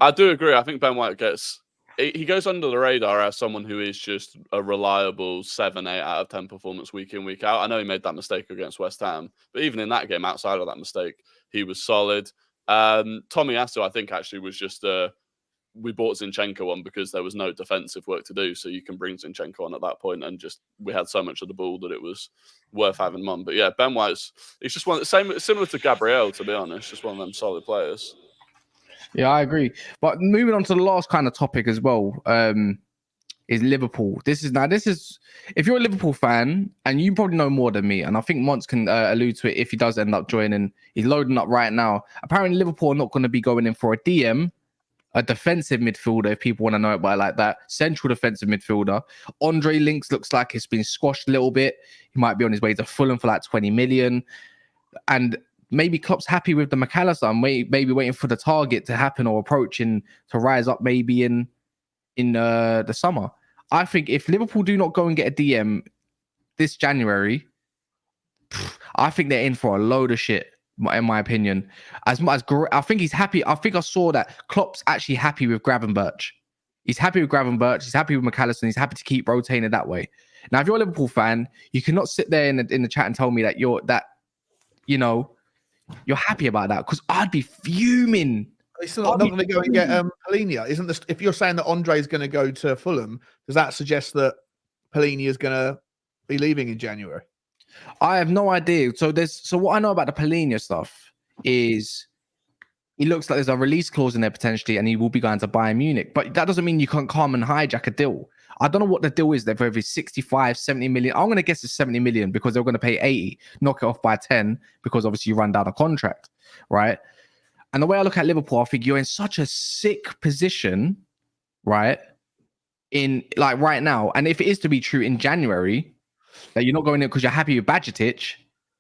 I do agree. I think Ben White he goes under the radar as someone who is just a reliable 7, 8 out of 10 performance week in, week out. I know he made that mistake against West Ham, but even in that game, outside of that mistake, he was solid. Tomiyasu, I think, actually was just we bought Zinchenko on because there was no defensive work to do. So you can bring Zinchenko on at that point, and we had so much of the ball that it was worth having him on. But yeah, Ben White's he's just similar to Gabriel, to be honest, just one of them solid players. Yeah, I agree. But moving on to the last kind of topic as well, is Liverpool. This is if you're a Liverpool fan, and you probably know more than me, and I think Mons can allude to it if he does end up joining. He's loading up right now. Apparently, Liverpool are not going to be going in for a DM. A defensive midfielder, if people want to know it by like that, central defensive midfielder. Andre Links looks like it's been squashed a little bit. He might be on his way to Fulham for like 20 million. And maybe Klopp's happy with the McAllister, maybe waiting for the target to happen or approaching to rise up maybe in the summer. I think if Liverpool do not go and get a DM this January, I think they're in for a load of shit. In my opinion, as much as I think he's happy. I think I saw that Klopp's actually happy with Gravenberch. He's happy with Gravenberch. He's happy with McAllister. He's happy to keep rotating it that way. Now, if you're a Liverpool fan, you cannot sit there in the chat and tell me that you're happy about that, because I'd be fuming. He's still not going to go and get Palhinha. Isn't this? If you're saying that Andre is going to go to Fulham, does that suggest that Palhinha is going to be leaving in January? I have no idea. So what I know about the Palhinha stuff is it looks like there's a release clause in there potentially, and he will be going to Bayern Munich. But that doesn't mean you can't come and hijack a deal. I don't know what the deal is there for every 65, 70 million. I'm going to guess it's 70 million because they're going to pay 80, knock it off by 10 because obviously you run down a contract, right? And the way I look at Liverpool, I think you're in such a sick position, right? In like right now. And if it is to be true in January, that you're not going in because you're happy with Bajcetic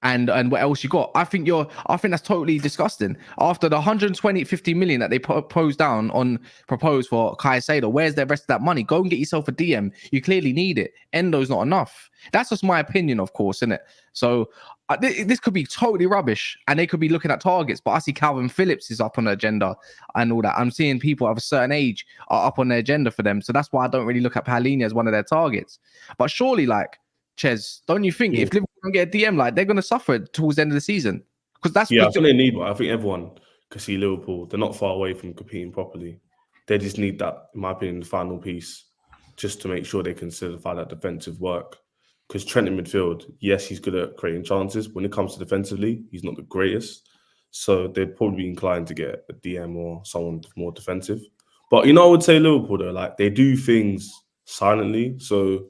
and what else you got. I think that's totally disgusting. After the 50 million that they proposed for Caicedo, where's the rest of that money? Go and get yourself a DM. You clearly need it. Endo's not enough. That's just my opinion, of course, isn't it? So this could be totally rubbish, and they could be looking at targets. But I see Calvin Phillips is up on the agenda and all that. I'm seeing people of a certain age are up on the agenda for them. So that's why I don't really look at Palhinha as one of their targets. But surely, like, Ches, don't you think if Liverpool don't get a DM, like, they're going to suffer towards the end of the season? Because that's I think they need one. I think everyone can see Liverpool. They're not far away from competing properly. They just need that, in my opinion, the final piece, just to make sure they can solidify that defensive work. Because Trent in midfield, yes, he's good at creating chances. When it comes to defensively, he's not the greatest. So they'd probably be inclined to get a DM or someone more defensive. But, I would say Liverpool, though, like, they do things silently. So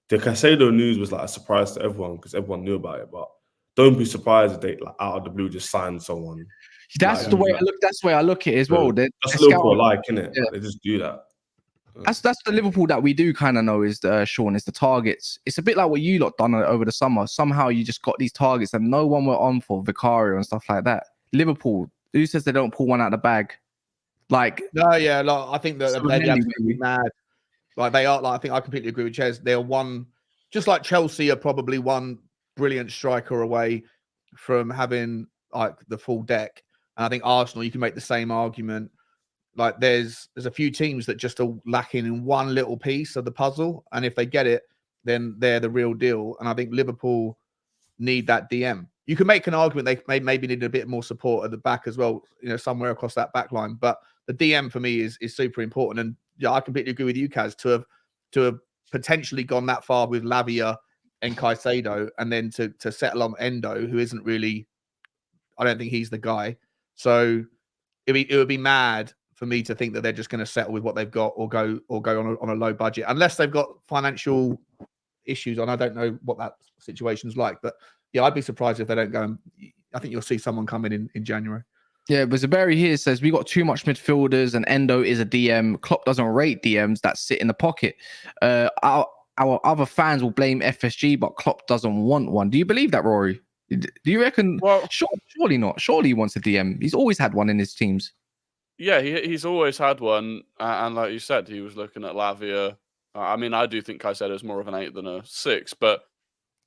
the Caicedo news was like a surprise to everyone because everyone knew about it. But don't be surprised if they, like, out of the blue, just signed someone. That's like, the way I look. That's the way I look at it as well. That's Liverpool like, innit? Yeah. They just do that. That's the Liverpool that we do kind of know is Sean, is the targets. It's a bit like what you lot done over the summer. Somehow you just got these targets and no one were on for Vicario and stuff like that. Liverpool, who says they don't pull one out of the bag? Like, no, yeah, like, I think that they're absolutely mad. Like, they are. Like, I think I completely agree with Ches. They're one just like Chelsea are probably one brilliant striker away from having like the full deck. And I think Arsenal, you can make the same argument. Like there's a few teams that just are lacking in one little piece of the puzzle. And if they get it, then they're the real deal. And I think Liverpool need that DM. You can make an argument they maybe need a bit more support at the back as well, you know, somewhere across that back line. But the DM for me is super important. And yeah, I completely agree with you, Kaz, to have potentially gone that far with Lavia and Caicedo, and then to settle on Endo, who isn't really, I don't think he's the guy. So it would be mad for me to think that they're just going to settle with what they've got or go on a low budget, unless they've got financial issues. And I don't know what that situation's like, but yeah, I'd be surprised if they don't go. And I think you'll see someone coming in January. Yeah, but Zaberi here says we got too much midfielders and Endo is a DM. Klopp doesn't rate DMs that sit in the pocket. Our other fans will blame FSG, but Klopp doesn't want one. Do you believe that, Rory? Do you reckon? Well, surely not. Surely he wants a DM. He's always had one in his teams. Yeah, he's always had one, and like you said, he was looking at Lavia. I mean, I do think Caicedo is more of an 8 than a 6, but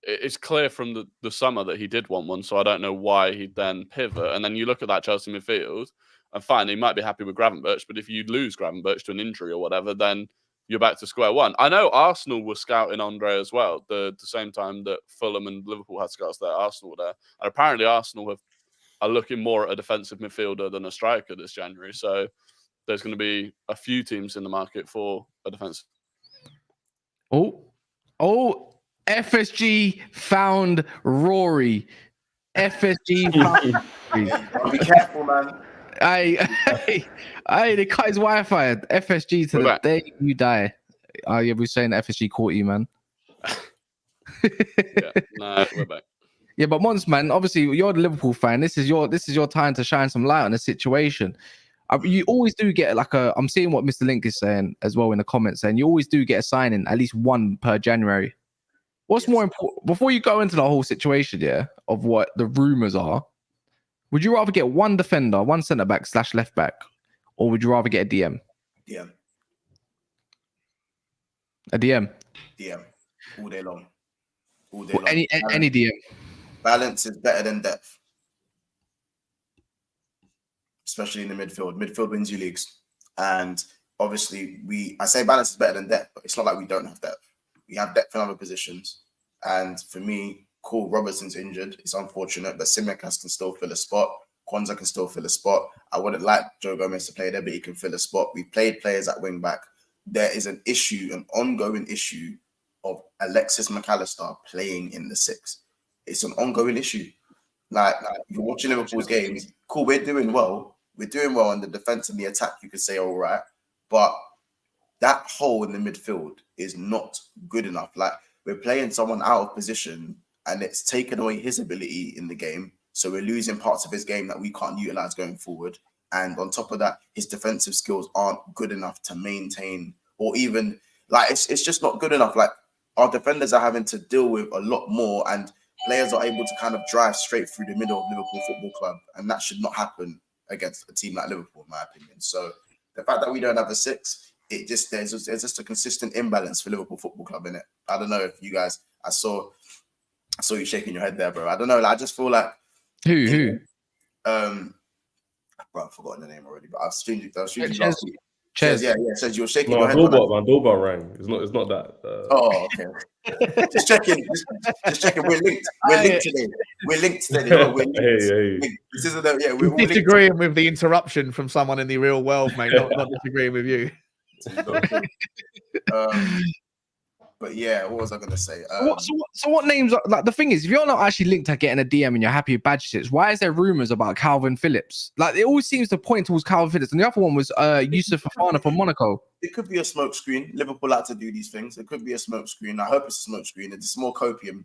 it's clear from the summer that he did want one, so I don't know why he'd then pivot. And then you look at that Chelsea midfield, and fine, he might be happy with Gravenberch, but if you lose Gravenberch to an injury or whatever, then you're back to square one. I know Arsenal were scouting Andre as well, the same time that Fulham and Liverpool had scouts there, Arsenal were there. And apparently Arsenal are looking more at a defensive midfielder than a striker this January. So there's going to be a few teams in the market for a defense. Oh, FSG found Rory. FSG found Rory. Be careful, man. Hey, they cut his Wi-Fi. FSG to We're the back. day you die. Yeah, we're saying FSG caught you, man. Yeah, no, we're back. Yeah, but Mons, man, obviously you're the Liverpool fan. This is your time to shine some light on the situation. You always do get I'm seeing what Mr. Link is saying as well in the comments, saying you always do get a signing, at least one per January. What's more important before you go into the whole situation, of what the rumors are? Would you rather get one defender, one centre back / left back, or would you rather get a DM? DM. A DM. DM. All day long. All day Well, long. any DM. Balance is better than depth. Especially in the midfield. Midfield wins you leagues. And obviously, I say balance is better than depth, but it's not like we don't have depth. We have depth in other positions. And for me, cool, Robertson's injured. It's unfortunate, but Tsimikas can still fill a spot. Kwanzaa can still fill a spot. I wouldn't like Joe Gomez to play there, but he can fill a spot. We played players at wing back. There is an ongoing issue of Alexis McAllister playing in the 6. It's an ongoing issue. Like if you're watching Liverpool's games, cool, we're doing well. We're doing well in the defense and the attack. You could say, all right. But that hole in the midfield is not good enough. Like we're playing someone out of position and it's taken away his ability in the game. So we're losing parts of his game that we can't utilize going forward. And on top of that, his defensive skills aren't good enough to maintain or even like it's just not good enough. Like our defenders are having to deal with a lot more and players are able to kind of drive straight through the middle of Liverpool Football Club. And that should not happen against a team like Liverpool, in my opinion. So the fact that we don't have a 6, there's just a consistent imbalance for Liverpool Football Club in it. I don't know if you guys, I saw you shaking your head there, bro. I don't know. I just feel like Who? Bro, I've forgotten the name already, but I've streamed it. Ches. Yeah. Says you were shaking My your head. doorbell rang. It's not that. Oh, okay. Just checking. Just checking. We're linked. We're linked today. We're linked today. We're linked. Hey. This isn't we're all linked. Disagreeing with the interruption from someone in the real world, mate. Not disagreeing with you. But yeah, what was I going to say? So what names are like the thing is, if you're not actually linked to getting a DM and you're happy with badge sits, why is there rumors about Calvin Phillips? Like it always seems to point towards Calvin Phillips, and the other one was Yusuf Fofana from Monaco. It could be a smoke screen. Liverpool like to do these things. It could be a smoke screen. I hope it's a smoke screen. It's more copium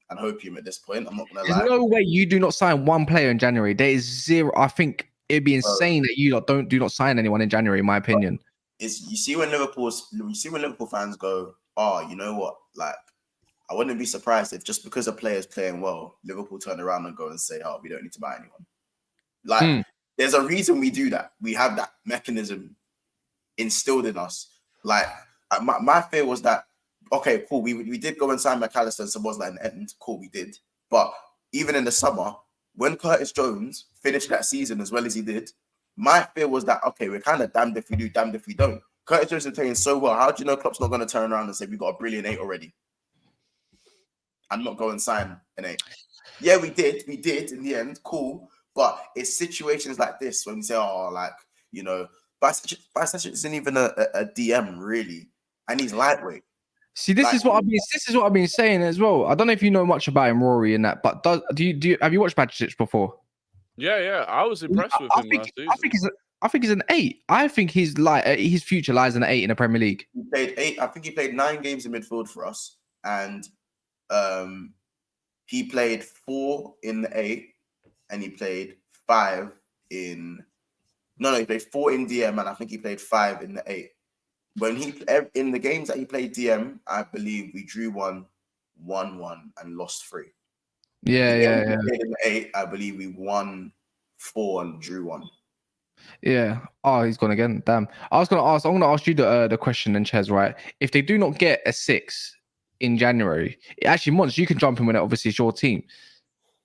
and hopium at this point. I'm not going to lie. There's no way you do not sign one player in January. There is zero. I think it'd be insane that you do not sign anyone in January, in my opinion. You see when Liverpool fans go, oh, you know what? Like, I wouldn't be surprised if just because a player is playing well, Liverpool turn around and go and say, oh, we don't need to buy anyone. Like, there's a reason we do that. We have that mechanism instilled in us. Like, my fear was that okay, cool. We did go and sign McAllister and Szoboszlai in the end. Cool, we did. But even in the summer, when Curtis Jones finished that season as well as he did, my fear was that, okay, we're kind of damned if we do, damned if we don't. Curtis Jones is playing so well. How do you know Klopp's not going to turn around and say, we got a brilliant 8 already? I'm not going to sign an 8. Yeah, we did in the end. Cool. But it's situations like this when we say, oh, like, you know, Bajcetic isn't even a DM really, and he's lightweight. See, this is what I've been saying as well. I don't know if you know much about him, Rory, and that, but do you have you watched Bajcetic before? Yeah, I was impressed with him last season. I think he's an 8. I think his future lies in an 8 in the Premier League. He played 8. I think he played 9 games in midfield for us, and he played 4 in the 8, and he played 5 in. No, he played 4 in DM, and I think he played 5 in the 8. When in the games that he played DM, I believe we drew 1, won 1, and lost 3. Yeah. In the 8, I believe we won 4 and drew 1. Yeah. Oh, he's gone again. Damn. I'm going to ask you the question then, Ches, right? If they do not get a 6 in January, actually, Mons, you can jump in when obviously it's your team.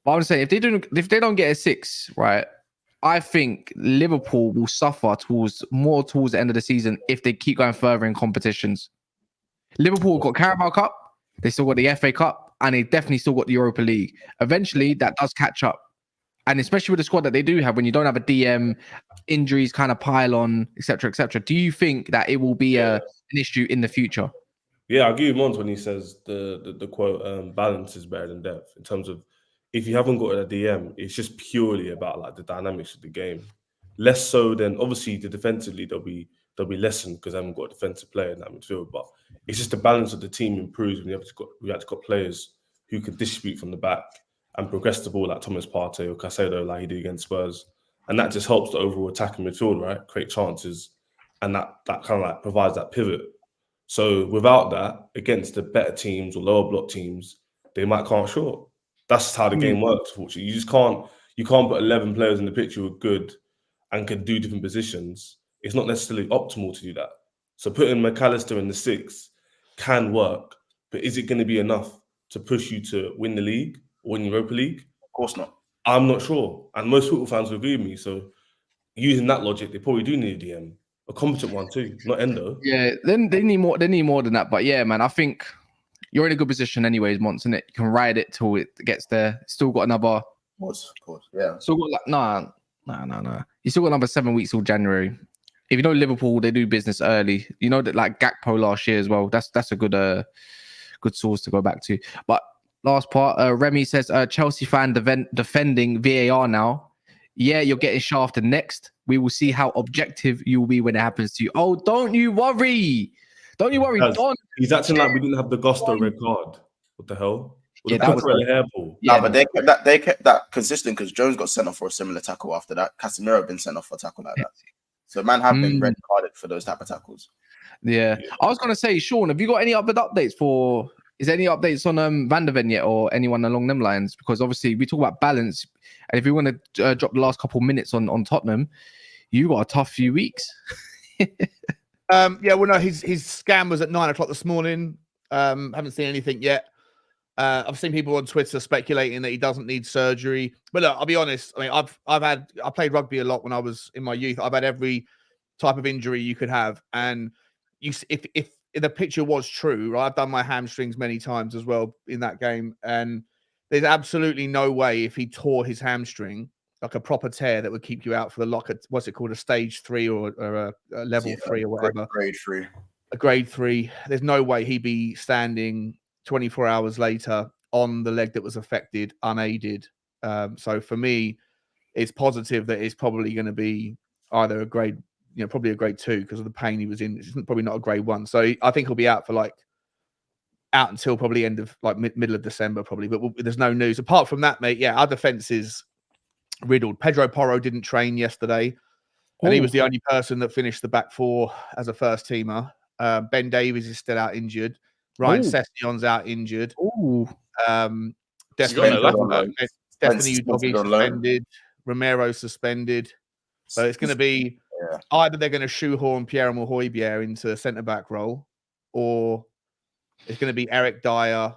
But I'm saying if they don't get a 6, right? I think Liverpool will suffer towards the end of the season if they keep going further in competitions. Liverpool got Carabao Cup, they still got the FA Cup, and they definitely still got the Europa League. Eventually, that does catch up. And especially with the squad that they do have, when you don't have a DM, injuries kind of pile on, etc., etc. Do you think that it will be an issue in the future? Yeah, I'll give you Mons when he says the quote, balance is better than depth, in terms of if you haven't got a DM, it's just purely about like the dynamics of the game. Less so than obviously the defensively they'll be lessened because they haven't got a defensive player in that midfield. But it's just the balance of the team improves when we have got players who can distribute from the back and progress the ball like Thomas Partey or Caicedo like he did against Spurs. And that just helps the overall attacking midfield, right? Create chances, and that kind of like provides that pivot. So without that, against the better teams or lower block teams, they might come short. That's how the game works, unfortunately. You can't put 11 players in the pitch who are good and can do different positions. It's not necessarily optimal to do that. So putting McAllister in the 6 can work, but is it going to be enough to push you to win the league or win Europa League? Of course not. I'm not sure. And most football fans will agree with me. So using that logic, they probably do need a DM. A competent one too, not Endo. Yeah, then they need more than that. But yeah, man, I think you're in a good position anyways, Mons, and you can ride it till it gets there. Still got another. Of course, yeah. Still got like no. You still got another 7 weeks till January. If you know Liverpool, they do business early. You know that like Gakpo last year as well. That's a good source to go back to. But last part, Remy says Chelsea fan defending VAR now. Yeah, you're getting shafted next. We will see how objective you will be when it happens to you. Oh, don't you worry. Don't you worry. He's acting like we didn't have the Gusto red card. What the hell? Yeah, that was a hairball. Yeah, but they kept that consistent because Jones got sent off for a similar tackle after that. Casemiro been sent off for a tackle like that. So man have been red carded for those type of tackles. Yeah. I was gonna say, Sean, have you got any other updates for? Is there any updates on Van der Ven yet, or anyone along them lines? Because obviously we talk about balance, and if you want to drop the last couple minutes on Tottenham, you got a tough few weeks. Yeah, well, no, his scan was at 9 o'clock this morning. Haven't seen anything yet. I've seen people on Twitter speculating that he doesn't need surgery. But look, I'll be honest. I mean, I played rugby a lot when I was in my youth. I've had every type of injury you could have, and if the picture was true, right? I've done my hamstrings many times as well in that game, and there's absolutely no way if he tore his hamstring, like a proper tear that would keep you out for the lock. What's it called? A stage 3 or a level 3 or whatever. Grade 3. A grade 3. There's no way he'd be standing 24 hours later on the leg that was affected, unaided. So for me, it's positive that it's probably going to be either a grade, probably a grade 2 because of the pain he was in. It's probably not a grade 1. So I think he'll be out for out until probably end of middle of December probably. But there's no news apart from that, mate. Yeah, our defense is riddled. Pedro Porro didn't train yesterday, and he was the only person that finished the back 4 as a first teamer. Ben Davies is still out injured. Ryan Session's out injured. Stephanie Udogie suspended. Romero suspended. So it's going to be either they're going to shoehorn Pierre-Emile Højbjerg into a centre-back role, or It's going to be Eric Dyer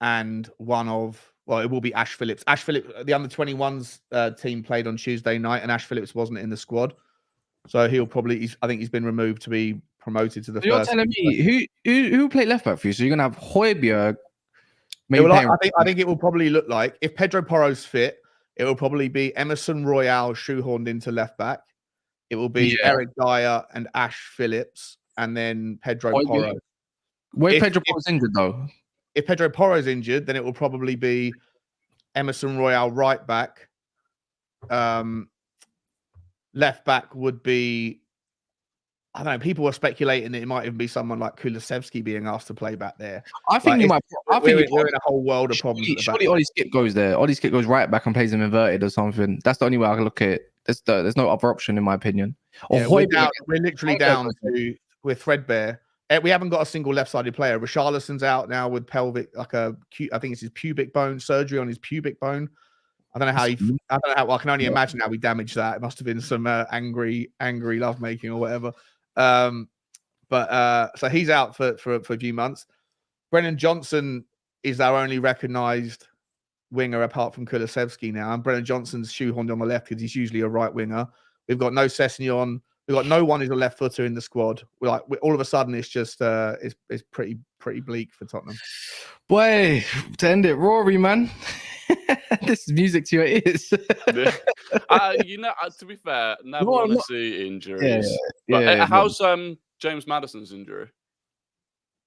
and it will be Ash Phillips. Ash Phillips, the under-21s team played on Tuesday night, and Ash Phillips wasn't in the squad. So I think he's been removed to be promoted to the So you're first. telling me who played left back for you? So you're going to have Højbjerg. I think it will probably look like, if Pedro Porro's fit, it will probably be Emerson Royale shoehorned into left back. It will be Eric Dyer and Ash Phillips, and then Pedro Porro. Where Pedro Porro's injured though? If Pedro Porro's injured, then it will probably be Emerson Royale right back. Left back would be, I don't know. People were speculating that it might even be someone like Kulusevski being asked to play back there. I think we're in a whole world of problems. Surely Ollie Skip goes there. Ollie Skip goes right back and plays him inverted or something. That's the only way I can look at it. There's no other option in my opinion. Or we're literally down to we're threadbare. We haven't got a single left-sided player. Richarlison's out now with pelvic, I think it's his pubic bone surgery on his pubic bone. I don't know how I can only imagine how he damaged that. It must have been some angry lovemaking or whatever. So he's out for a few months. Brennan Johnson is our only recognised winger apart from Kulusevski now, and Brennan Johnson's shoehorned on the left because he's usually a right winger. We've got no Sessegnon. We've got no one who's a left footer in the squad. All of a sudden, it's just it's pretty bleak for Tottenham. Boy, to end it, Rory, man. This is music to your ears. To be fair, never want to see injuries. How's James Maddison's injury?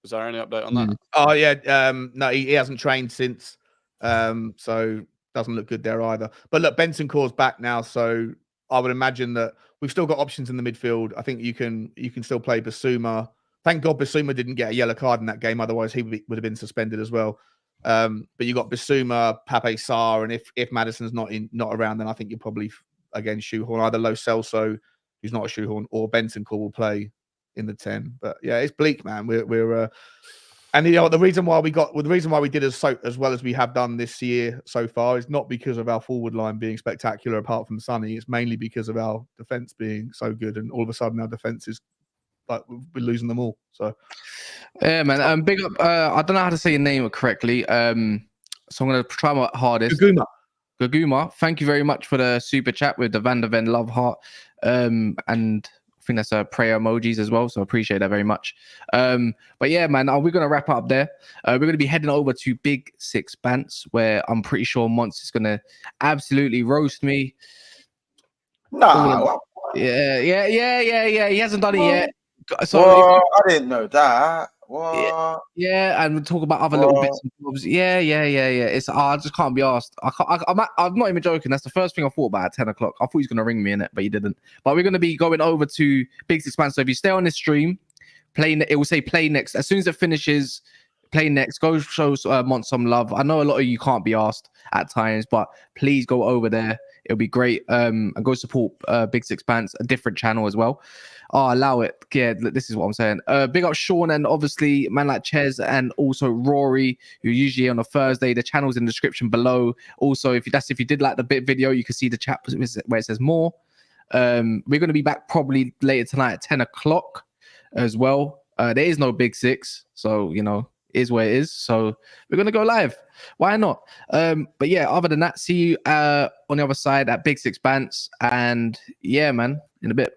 Is there any update on that? Oh yeah, no, he hasn't trained since, so doesn't look good there either. But look, Bentancur's back now, so I would imagine that we've still got options in the midfield. I think you can still play Bissouma. Thank God Bissouma didn't get a yellow card in that game, otherwise he would have been suspended as well. But you got Bissouma, Pape Sarr, and if Maddison's not around, then I think you'll probably again shoehorn either Lo Celso, who's not a shoehorn, or Bentancur will play in the 10. But yeah, it's bleak, man. We're and the reason why we did as well as we have done this year so far is not because of our forward line being spectacular, apart from Sonny. It's mainly because of our defense being so good, and all of a sudden our defense is like we're losing them all. So yeah, man. Big up. I don't know how to say your name correctly. So I'm gonna try my hardest. Gaguma. Thank you very much for the super chat with the Van der Ven love heart. And I think that's prayer emojis as well. So appreciate that very much. But yeah, man, we're going to wrap up there. We're going to be heading over to Big Six Bants, where I'm pretty sure Monts is going to absolutely roast me. Nah. Yeah. He hasn't done it yet. So I didn't know that. What? Yeah, and we'll talk about other little bits and bobs. Yeah. It's I just can't be asked. I'm not even joking. That's the first thing I thought about at 10 o'clock. I thought he was gonna ring me in it, but he didn't. But we're gonna be going over to Big Six Bants. So if you stay on this stream, it will say play next. As soon as it finishes, play next. Go show Mont some love. I know a lot of you can't be asked at times, but please go over there. It'll be great. And go support Big Six Bants, a different channel as well. Allow it. Yeah, this is what I'm saying. Big up Sean and obviously man like Ches and also Rory, who usually on a Thursday. The channel's in the description below. Also, if you did like the bit video, you can see the chat where it says more. We're going to be back probably later tonight at 10 o'clock as well. There is no Big Six, so is where it is. So we're gonna go live. Why not? But yeah, other than that, see you on the other side at Big Six Bants. And yeah, man, in a bit.